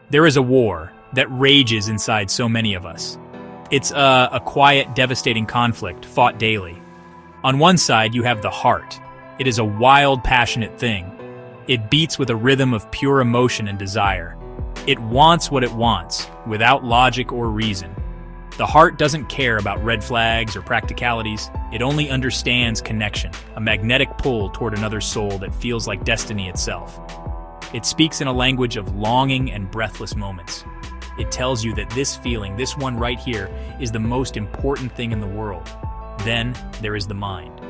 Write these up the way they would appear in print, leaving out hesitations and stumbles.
There is a war that rages inside so many of us. It's a quiet, devastating conflict fought daily. On one side, you have the heart. It is a wild, passionate thing. It beats with a rhythm of pure emotion and desire. It wants what it wants, without logic or reason. The heart doesn't care about red flags or practicalities. It only understands connection, a magnetic pull toward another soul that feels like destiny itself. It speaks in a language of longing and breathless moments. It tells you that this feeling, this one right here, is the most important thing in the world. Then there is the mind.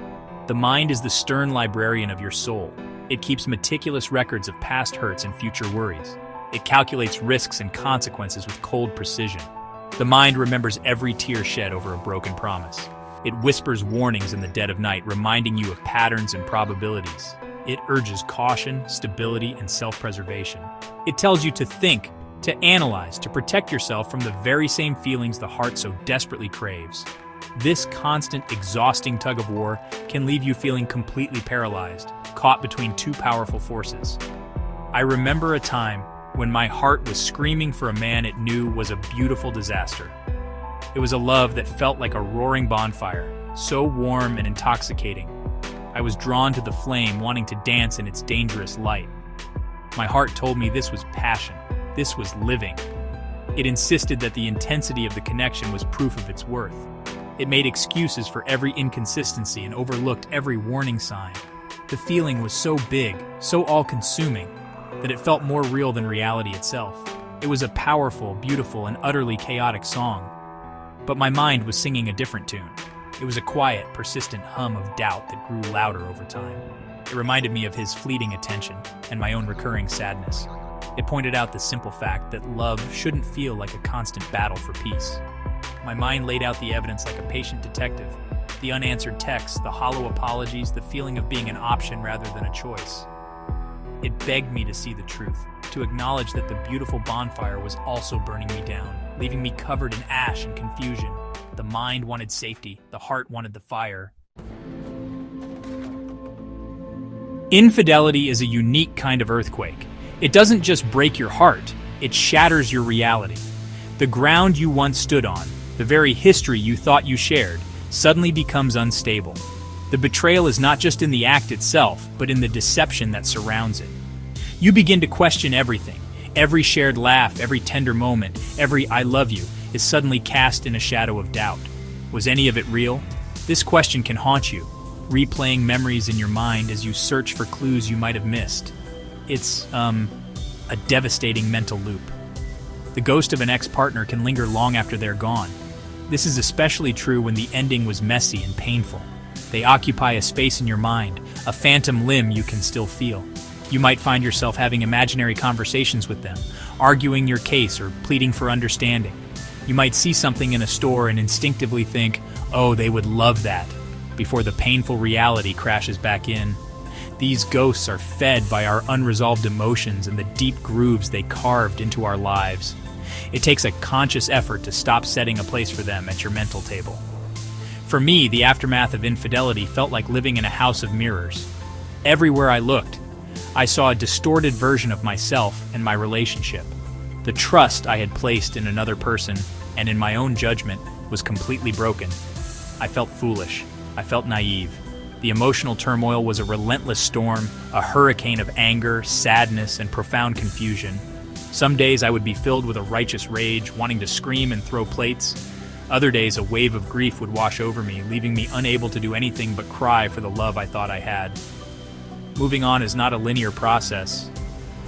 The mind is the stern librarian of your soul. It keeps meticulous records of past hurts and future worries. It calculates risks and consequences with cold precision. The mind remembers every tear shed over a broken promise. It whispers warnings in the dead of night, reminding you of patterns and probabilities. It urges caution, stability, and self-preservation. It tells you to think, to analyze, to protect yourself from the very same feelings the heart so desperately craves. This constant, exhausting tug-of-war can leave you feeling completely paralyzed, caught between two powerful forces. I remember a time when my heart was screaming for a man it knew was a beautiful disaster. It was a love that felt like a roaring bonfire, so warm and intoxicating. I was drawn to the flame, wanting to dance in its dangerous light. My heart told me this was passion, this was living. It insisted that the intensity of the connection was proof of its worth. It made excuses for every inconsistency and overlooked every warning sign. The feeling was so big, so all-consuming, that it felt more real than reality itself. It was a powerful, beautiful, and utterly chaotic song. But my mind was singing a different tune. It was a quiet, persistent hum of doubt that grew louder over time. It reminded me of his fleeting attention and my own recurring sadness. It pointed out the simple fact that love shouldn't feel like a constant battle for peace. My mind laid out the evidence like a patient detective. The unanswered texts, the hollow apologies, the feeling of being an option rather than a choice. It begged me to see the truth, to acknowledge that the beautiful bonfire was also burning me down, leaving me covered in ash and confusion. The mind wanted safety, the heart wanted the fire. Infidelity is a unique kind of earthquake. It doesn't just break your heart, it shatters your reality. The ground you once stood on, the very history you thought you shared, suddenly becomes unstable. The betrayal is not just in the act itself, but in the deception that surrounds it. You begin to question everything. Every shared laugh, every tender moment, every "I love you" is suddenly cast in a shadow of doubt. Was any of it real? This question can haunt you, replaying memories in your mind as you search for clues you might have missed. It's, a devastating mental loop. The ghost of an ex-partner can linger long after they're gone. This is especially true when the ending was messy and painful. They occupy a space in your mind, a phantom limb you can still feel. You might find yourself having imaginary conversations with them, arguing your case or pleading for understanding. You might see something in a store and instinctively think, "Oh, they would love that," before the painful reality crashes back in. These ghosts are fed by our unresolved emotions and the deep grooves they carved into our lives. It takes a conscious effort to stop setting a place for them at your mental table. For me, the aftermath of infidelity felt like living in a house of mirrors. Everywhere I looked, I saw a distorted version of myself and my relationship. The trust I had placed in another person and in my own judgment was completely broken. I felt foolish. I felt naive. The emotional turmoil was a relentless storm, a hurricane of anger, sadness, and profound confusion. Some days I would be filled with a righteous rage, wanting to scream and throw plates. Other days, a wave of grief would wash over me, leaving me unable to do anything but cry for the love I thought I had. Moving on is not a linear process.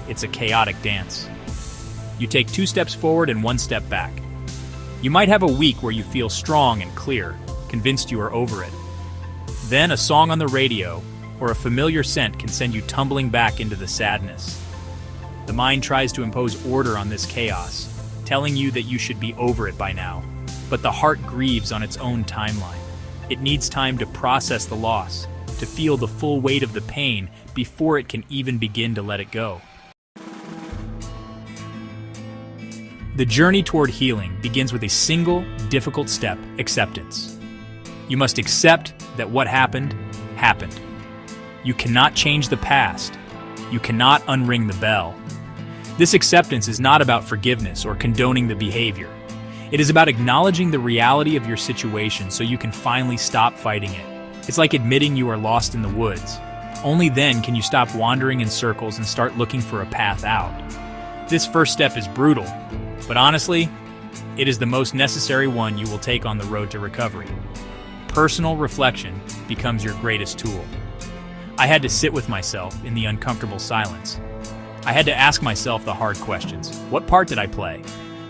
It's a chaotic dance. You take 2 steps forward and 1 step back. You might have a week where you feel strong and clear, convinced you are over it. Then a song on the radio or a familiar scent can send you tumbling back into the sadness. The mind tries to impose order on this chaos, telling you that you should be over it by now. But the heart grieves on its own timeline. It needs time to process the loss, to feel the full weight of the pain before it can even begin to let it go. The journey toward healing begins with a single, difficult step: acceptance. You must accept that what happened, happened. You cannot change the past. You cannot unring the bell. This acceptance is not about forgiveness or condoning the behavior. It is about acknowledging the reality of your situation so you can finally stop fighting it. It's like admitting you are lost in the woods. Only then can you stop wandering in circles and start looking for a path out. This first step is brutal, but honestly, it is the most necessary one you will take on the road to recovery. Personal reflection becomes your greatest tool. I had to sit with myself in the uncomfortable silence. I had to ask myself the hard questions. What part did I play?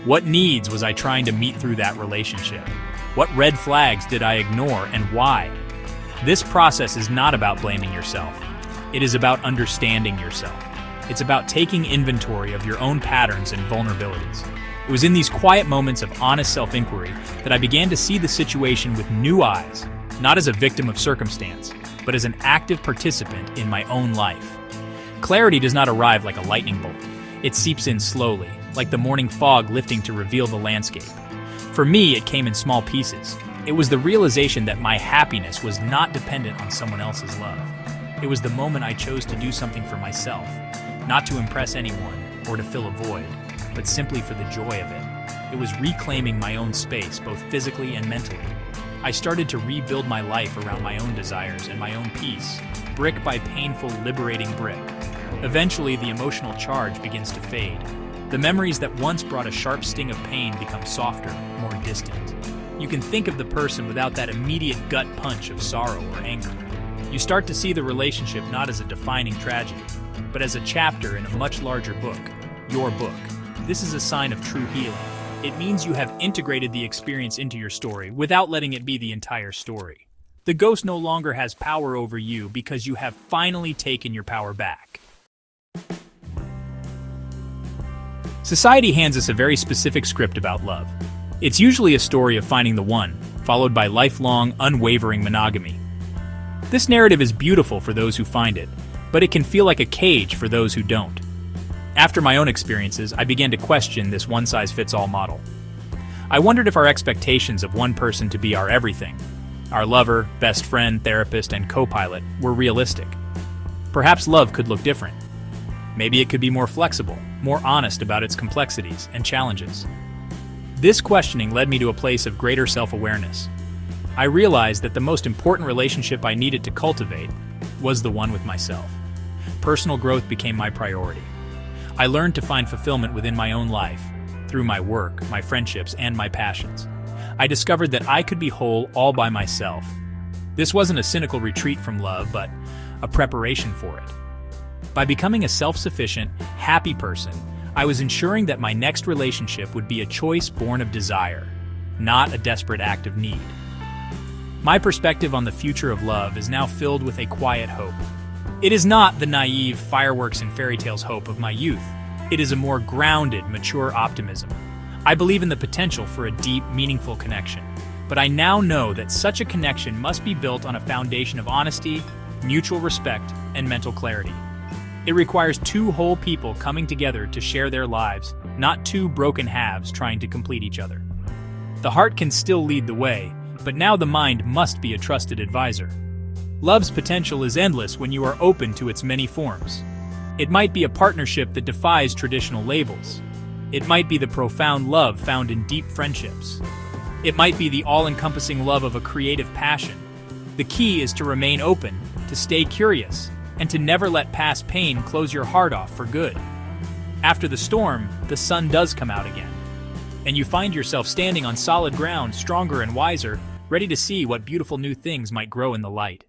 What needs was I trying to meet through that relationship? What red flags did I ignore and why? This process is not about blaming yourself. It is about understanding yourself. It's about taking inventory of your own patterns and vulnerabilities. It was in these quiet moments of honest self-inquiry that I began to see the situation with new eyes, not as a victim of circumstance, but as an active participant in my own life. Clarity does not arrive like a lightning bolt. It seeps in slowly, like the morning fog lifting to reveal the landscape. For me, it came in small pieces. It was the realization that my happiness was not dependent on someone else's love. It was the moment I chose to do something for myself, not to impress anyone or to fill a void, but simply for the joy of it. It was reclaiming my own space, both physically and mentally. I started to rebuild my life around my own desires and my own peace, brick by painful, liberating brick. Eventually, the emotional charge begins to fade. The memories that once brought a sharp sting of pain become softer, more distant. You can think of the person without that immediate gut punch of sorrow or anger. You start to see the relationship not as a defining tragedy, but as a chapter in a much larger book, your book. This is a sign of true healing. It means you have integrated the experience into your story without letting it be the entire story. The ghost no longer has power over you because you have finally taken your power back. Society hands us a very specific script about love. It's usually a story of finding the one, followed by lifelong, unwavering monogamy. This narrative is beautiful for those who find it, but it can feel like a cage for those who don't. After my own experiences, I began to question this one-size-fits-all model. I wondered if our expectations of one person to be our everything, our lover, best friend, therapist, and co-pilot, were realistic. Perhaps love could look different. Maybe it could be more flexible, more honest about its complexities and challenges. This questioning led me to a place of greater self-awareness. I realized that the most important relationship I needed to cultivate was the one with myself. Personal growth became my priority. I learned to find fulfillment within my own life, through my work, my friendships, and my passions. I discovered that I could be whole all by myself. This wasn't a cynical retreat from love, but a preparation for it. By becoming a self-sufficient, happy person, I was ensuring that my next relationship would be a choice born of desire, not a desperate act of need. My perspective on the future of love is now filled with a quiet hope. It is not the naive fireworks and fairy tales hope of my youth. It is a more grounded, mature optimism. I believe in the potential for a deep, meaningful connection, but I now know that such a connection must be built on a foundation of honesty, mutual respect, and mental clarity. It requires two whole people coming together to share their lives, not two broken halves trying to complete each other. The heart can still lead the way, but now the mind must be a trusted advisor. Love's potential is endless when you are open to its many forms. It might be a partnership that defies traditional labels. It might be the profound love found in deep friendships. It might be the all-encompassing love of a creative passion. The key is to remain open, to stay curious, and to never let past pain close your heart off for good. After the storm, the sun does come out again, and you find yourself standing on solid ground, stronger and wiser, ready to see what beautiful new things might grow in the light.